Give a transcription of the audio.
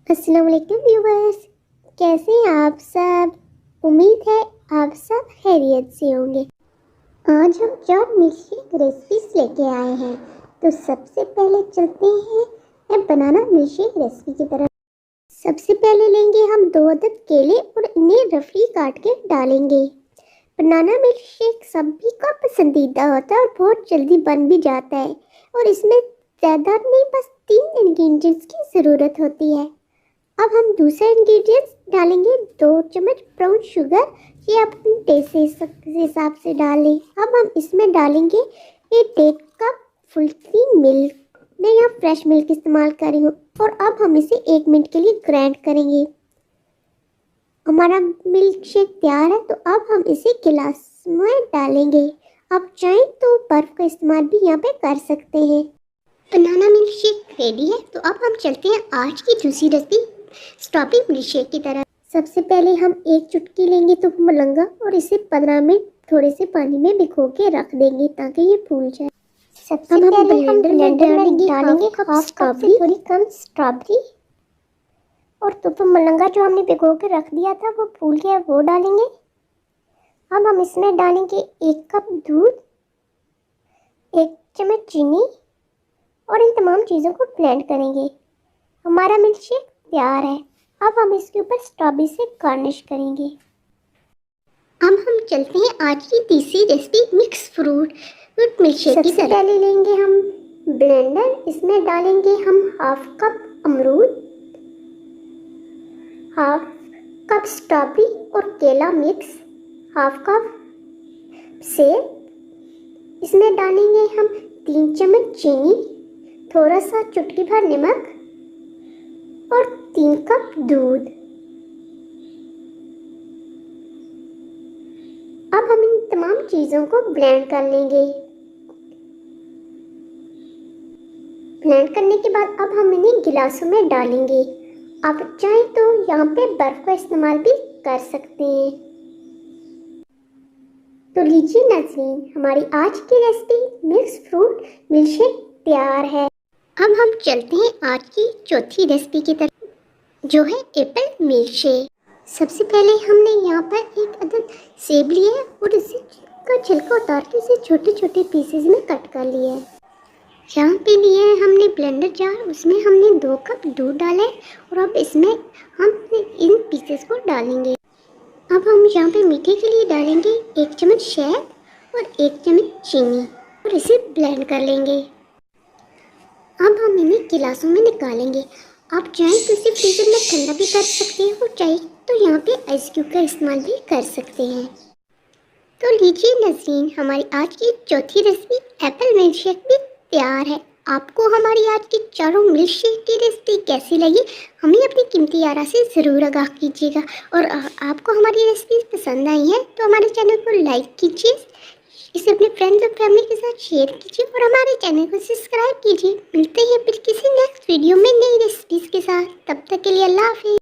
अस्सलाम वालेकुम व्यूवर्स, कैसे हैं आप सब। उम्मीद है आप सब खैरियत से होंगे। आज हम 4 मिल्कशेक रेसिपीज लेके आए हैं। तो सबसे पहले चलते हैं बनाना मिल्कशेक रेसिपी की तरफ। सबसे पहले लेंगे हम 2 अदद केले और इन्हें रफली काट के डालेंगे। बनाना मिल्कशेक सभी का पसंदीदा होता है और बहुत जल्दी बन भी जाता है और इसमें ज़्यादा नहीं, बस 3 इंग्रेडिएंट्स की ज़रूरत होती है। अब हम दूसरा इंग्रेडिएंट्स डालेंगे 2 चम्मच ब्राउन शुगर। ये आप अपने टेस्ट के हिसाब से डालें। अब हम इसमें डालेंगे 1.5 कप फुल क्रीम मिल्क। मैं यहाँ फ्रेश मिल्क इस्तेमाल कर रही हूँ। और अब हम इसे 1 मिनट के लिए ग्राइंड करेंगे। हमारा मिल्क शेक तैयार है, तो अब हम इसे गिलास में डालेंगे। आप चाहें तो बर्फ़ का इस्तेमाल भी यहाँ पे कर सकते हैं। बनाना मिल्क शेक रेडी है, तो अब हम चलते हैं आज की दूसरी रेसिपी स्ट्रॉबेरी मिल्क शेक की तरह। सबसे पहले हम 1 चुटकी लेंगे तो मलंगा और इसे 15 मिनट थोड़े से पानी में भिगो के रख देंगे ताकि ये फूल जाए। सबसे पहले हम ब्लेंडर में डालेंगे हाफ कप से थोड़ी कम स्ट्रॉबेरी और तो मलंगा जो हमने भिगो के रख दिया था वो फूल गया, वो डालेंगे। अब हम इसमें डालेंगे 1 कप दूध, 1 चम्मच चीनी और इन तमाम चीज़ों को ब्लेंड करेंगे। हमारा मिल्क शेक तैयार है। अब हम इसके ऊपर स्ट्रॉबेरी से गार्निश करेंगे। अब हम चलते हैं आज की तीसरी recipe mix fruit milk shake की तरफ। पहले लेंगे हम ब्लेंडर, इसमें डालेंगे हम हाफ कप अमरूद, हाफ कप स्ट्रॉबेरी और केला मिक्स, हाफ कप सेब। इसमें डालेंगे हम 3 चम्मच चीनी, थोड़ा सा चुटकी भर नमक और 3 कप दूध। अब हम इन तमाम चीज़ों को ब्लेंड कर लेंगे। ब्लेंड करने के बाद अब हम इन्हें गिलासों में डालेंगे। आप चाहें तो यहाँ पे बर्फ़ का इस्तेमाल भी कर सकते हैं। तो लीजिए नाज़रीन, हमारी आज की रेसिपी मिक्स फ्रूट मिल्कशेक तैयार है। अब हम चलते हैं आज की चौथी रेसिपी की तरफ, जो है एप्पल मिल्कशेक। सबसे पहले हमने यहाँ पर 1 अदद सेब लिया है और इसे का छिलका उतार के इसे छोटे छोटे पीसेस में कट कर लिया है। यहाँ पे लिया है हमने ब्लेंडर जार, उसमें हमने 2 कप दूध डाला है और अब इसमें हम इन पीसेस को डालेंगे। अब हम यहाँ पे मीठे के लिए डालेंगे 1 चम्मच शहद और 1 चम्मच चीनी और इसे ब्लेंड कर लेंगे। अब हम इन्हें गिलासों में निकालेंगे। आप चाहें तो इसे फ्रीजर में ठंडा भी कर सकते हैं और चाहे तो यहाँ पे आइस क्यूब का इस्तेमाल भी कर सकते हैं। तो लीजिए नाज़रीन, हमारी आज की चौथी रेसिपी एप्पल मिल्कशेक भी तैयार है। आपको हमारी आज की चारों मिल्कशेक की रेसिपी कैसी लगी, हमें अपनी कीमती आरा से ज़रूर आगाह कीजिएगा। और आपको हमारी रेसिपी पसंद आई है तो हमारे चैनल को लाइक कीजिए, इसे अपने फ्रेंड्स और फैमिली के साथ शेयर कीजिए और हमारे चैनल को सब्सक्राइब कीजिए। मिलते हैं फिर किसी नेक्स्ट वीडियो में नई रेसिपीज़ के साथ। तब तक के लिए अल्लाह हाफिज़।